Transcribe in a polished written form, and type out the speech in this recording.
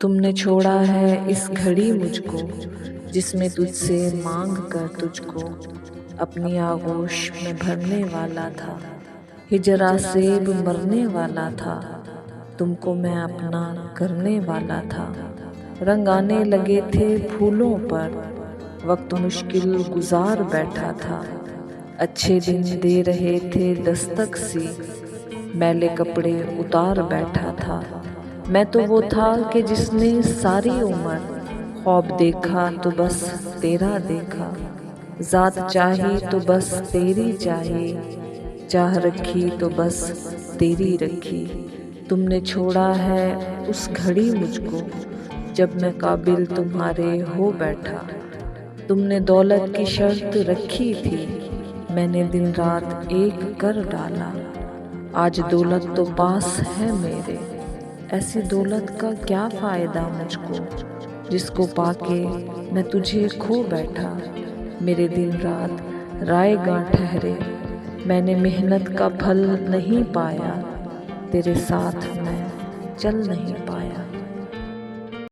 तुमने छोड़ा है इस घड़ी मुझको, जिसमें तुझसे मांग कर तुझको अपनी आगोश में भरने वाला था। हिजरा सेब मरने वाला था, तुमको मैं अपना करने वाला था। रंग आने लगे थे फूलों पर, वक्त मुश्किल गुजार बैठा था। अच्छे दिन दे रहे थे दस्तक सी, मैले कपड़े उतार बैठा था। मैं तो वो था कि जिसने सारी उम्र ख्वाब देखा तो बस तेरा देखा। ज़ात चाही तो बस तेरी चाही, चाह रखी तो बस तेरी रखी। तुमने छोड़ा है उस घड़ी मुझको, जब मैं काबिल तुम्हारे हो बैठा। तुमने दौलत की शर्त रखी थी, मैंने दिन रात एक कर डाला। आज दौलत तो पास है मेरे, ऐसी दौलत का क्या फ़ायदा मुझको, जिसको पाके मैं तुझे खो बैठा। मेरे दिन रात रायगां ठहरे, मैंने मेहनत का फल नहीं पाया। तेरे साथ मैं चल नहीं पाया।